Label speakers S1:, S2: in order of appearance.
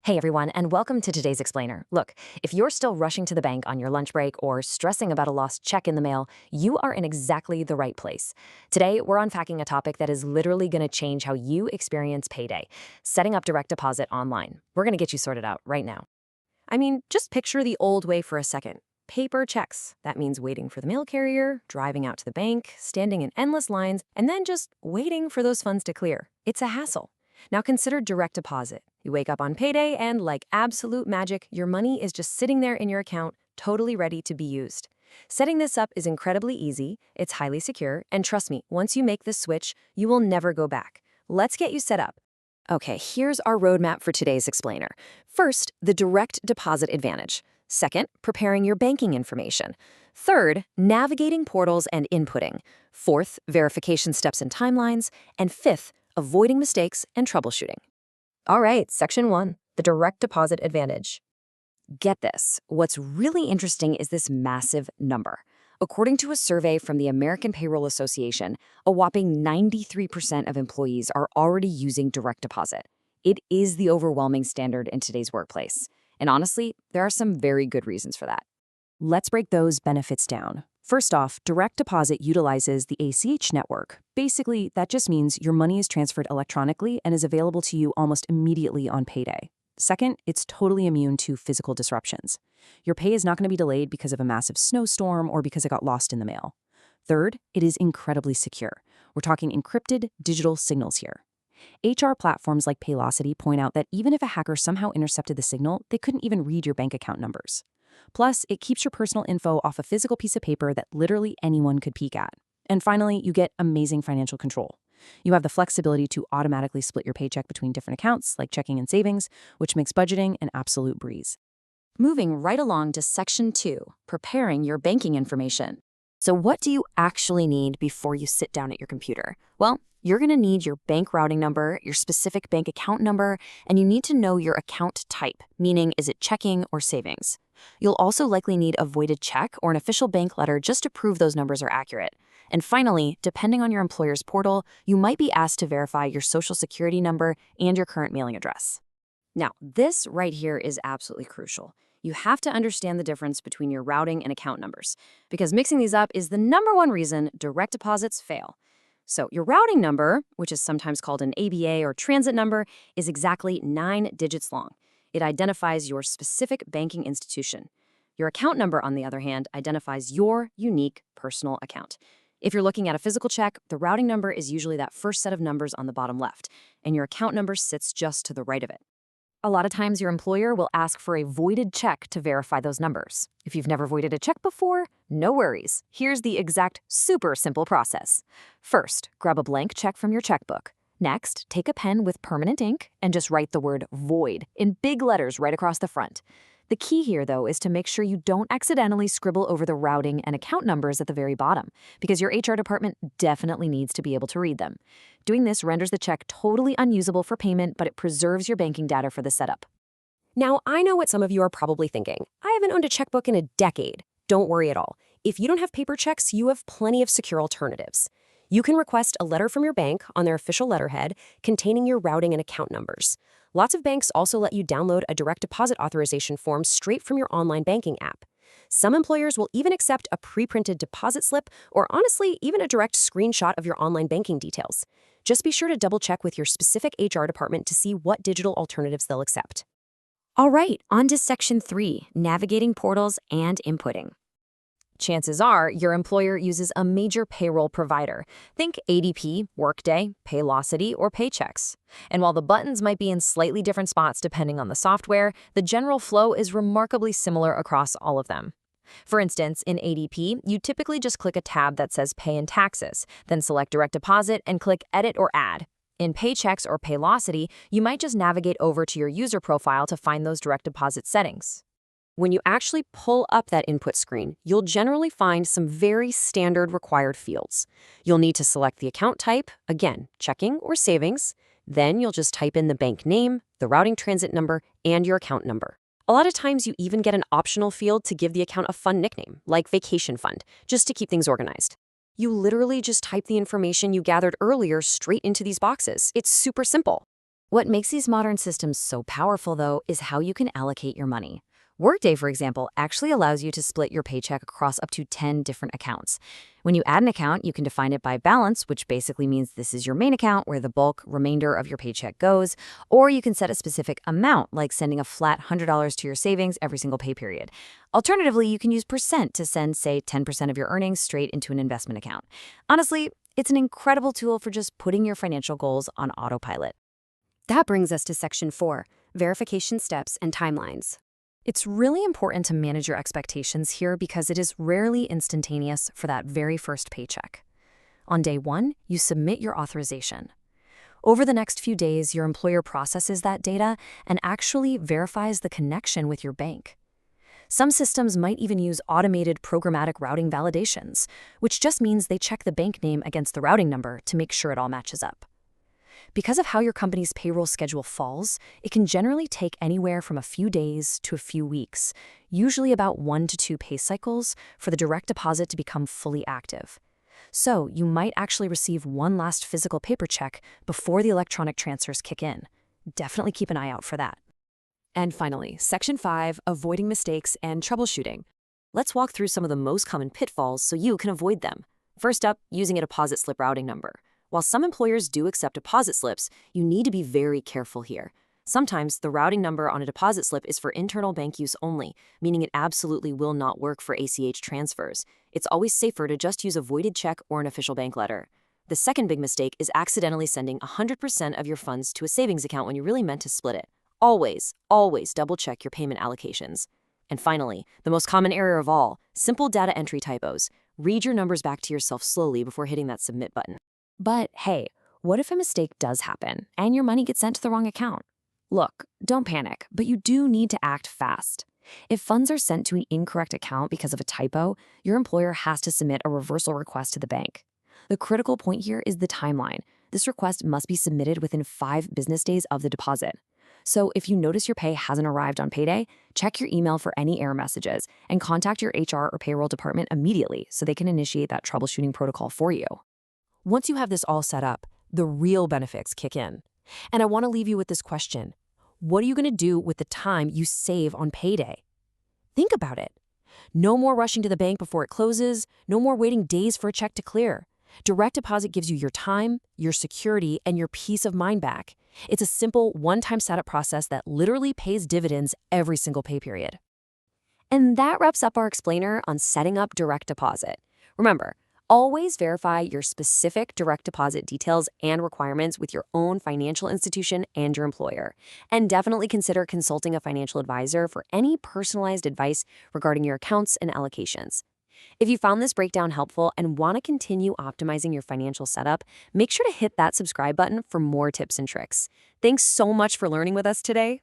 S1: Hey everyone, and welcome to today's explainer. Look, if you're still rushing to the bank on your lunch break or stressing about a lost check in the mail, you are in exactly the right place. Today, we're unpacking a topic that is literally going to change how you experience payday, setting up direct deposit online. We're going to get you sorted out right now.
S2: I mean, just picture the old way for a second. Paper checks. That means waiting for the mail carrier, driving out to the bank, standing in endless lines, and then just waiting for those funds to clear. It's a hassle. Now consider direct deposit. You wake up on payday and, like absolute magic, your money is just sitting there in your account, totally ready to be used. Setting this up is incredibly easy, it's highly secure, and trust me, once you make this switch, you will never go back. Let's get you set up. Okay, here's our roadmap for today's explainer. First, the direct deposit advantage. Second, preparing your banking information. Third, navigating portals and inputting. Fourth, verification steps and timelines. And fifth, avoiding mistakes and troubleshooting. All right, section 1, the direct deposit advantage. Get this, what's really interesting is this massive number. According to a survey from the American Payroll Association, a whopping 93% of employees are already using direct deposit. It is the overwhelming standard in today's workplace. And honestly, there are some very good reasons for that. Let's break those benefits down. First off, direct deposit utilizes the ACH network. Basically, that just means your money is transferred electronically and is available to you almost immediately on payday. Second, it's totally immune to physical disruptions. Your pay is not going to be delayed because of a massive snowstorm or because it got lost in the mail. Third, it is incredibly secure. We're talking encrypted digital signals here. HR platforms like Paylocity point out that even if a hacker somehow intercepted the signal, they couldn't even read your bank account numbers. Plus, it keeps your personal info off a physical piece of paper that literally anyone could peek at. And finally, you get amazing financial control. You have the flexibility to automatically split your paycheck between different accounts, like checking and savings, which makes budgeting an absolute breeze. Moving right along to section 2, preparing your banking information. So what do you actually need before you sit down at your computer? Well, you're going to need your bank routing number, your specific bank account number, and you need to know your account type, meaning is it checking or savings. You'll also likely need a voided check or an official bank letter just to prove those numbers are accurate. And finally, depending on your employer's portal, you might be asked to verify your social security number and your current mailing address. Now, this right here is absolutely crucial. You have to understand the difference between your routing and account numbers, because mixing these up is the #1 reason direct deposits fail. So your routing number, which is sometimes called an ABA or transit number, is exactly 9 digits long. It identifies your specific banking institution. Your account number, on the other hand, identifies your unique personal account. If you're looking at a physical check, the routing number is usually that first set of numbers on the bottom left, and your account number sits just to the right of it. A lot of times your employer will ask for a voided check to verify those numbers. If you've never voided a check before, no worries. Here's the exact super simple process. First, grab a blank check from your checkbook. Next, take a pen with permanent ink and just write the word void in big letters right across the front. The key here, though, is to make sure you don't accidentally scribble over the routing and account numbers at the very bottom, because your HR department definitely needs to be able to read them. Doing this renders the check totally unusable for payment, but it preserves your banking data for the setup.
S3: Now, I know what some of you are probably thinking. I haven't owned a checkbook in a decade. Don't worry at all. If you don't have paper checks, you have plenty of secure alternatives. You can request a letter from your bank on their official letterhead containing your routing and account numbers. Lots of banks also let you download a direct deposit authorization form straight from your online banking app. Some employers will even accept a pre-printed deposit slip or, honestly, even a direct screenshot of your online banking details. Just be sure to double-check with your specific HR department to see what digital alternatives they'll accept.
S1: All right, on to section 3, navigating portals and inputting. Chances are your employer uses a major payroll provider. Think ADP, Workday, Paylocity, or Paychex. And while the buttons might be in slightly different spots depending on the software, the general flow is remarkably similar across all of them. For instance, in ADP, you typically just click a tab that says Pay and Taxes, then select Direct Deposit and click Edit or Add. In Paychex or Paylocity, you might just navigate over to your user profile to find those direct deposit settings.
S3: When you actually pull up that input screen, you'll generally find some very standard required fields. You'll need to select the account type, again, checking or savings. Then you'll just type in the bank name, the routing transit number, and your account number. A lot of times you even get an optional field to give the account a fun nickname, like Vacation Fund, just to keep things organized. You literally just type the information you gathered earlier straight into these boxes. It's super simple.
S1: What makes these modern systems so powerful, though, is how you can allocate your money. Workday, for example, actually allows you to split your paycheck across up to 10 different accounts. When you add an account, you can define it by balance, which basically means this is your main account where the bulk remainder of your paycheck goes, or you can set a specific amount, like sending a flat $100 to your savings every single pay period. Alternatively, you can use percent to send, say, 10% of your earnings straight into an investment account. Honestly, it's an incredible tool for just putting your financial goals on autopilot.
S3: That brings us to Section 4, verification steps and timelines.
S1: It's really important to manage your expectations here because it is rarely instantaneous for that very first paycheck. On day 1, you submit your authorization. Over the next few days, your employer processes that data and actually verifies the connection with your bank. Some systems might even use automated programmatic routing validations, which just means they check the bank name against the routing number to make sure it all matches up. Because of how your company's payroll schedule falls, it can generally take anywhere from a few days to a few weeks, usually about 1 to 2 pay cycles, for the direct deposit to become fully active. So you might actually receive one last physical paper check before the electronic transfers kick in. Definitely keep an eye out for that.
S3: And finally, Section 5, avoiding mistakes and troubleshooting. Let's walk through some of the most common pitfalls so you can avoid them. First up, using a deposit slip routing number. While some employers do accept deposit slips, you need to be very careful here. Sometimes the routing number on a deposit slip is for internal bank use only, meaning it absolutely will not work for ACH transfers. It's always safer to just use a voided check or an official bank letter. The second big mistake is accidentally sending 100% of your funds to a savings account when you really meant to split it. Always, always double-check your payment allocations. And finally, the most common error of all, simple data entry typos. Read your numbers back to yourself slowly before hitting that submit button.
S1: But hey, what if a mistake does happen and your money gets sent to the wrong account? Look, don't panic, but you do need to act fast. If funds are sent to an incorrect account because of a typo, your employer has to submit a reversal request to the bank. The critical point here is the timeline. This request must be submitted within 5 business days of the deposit. So if you notice your pay hasn't arrived on payday, check your email for any error messages and contact your HR or payroll department immediately so they can initiate that troubleshooting protocol for you.
S3: Once you have this all set up, the real benefits kick in. And I want to leave you with this question. What are you going to do with the time you save on payday? Think about it. No more rushing to the bank before it closes, no more waiting days for a check to clear. Direct deposit gives you your time, your security, and your peace of mind back. It's a simple, one-time setup process that literally pays dividends every single pay period.
S1: And that wraps up our explainer on setting up direct deposit. Remember, always verify your specific direct deposit details and requirements with your own financial institution and your employer. And definitely consider consulting a financial advisor for any personalized advice regarding your accounts and allocations. If you found this breakdown helpful and want to continue optimizing your financial setup, make sure to hit that subscribe button for more tips and tricks. Thanks so much for learning with us today.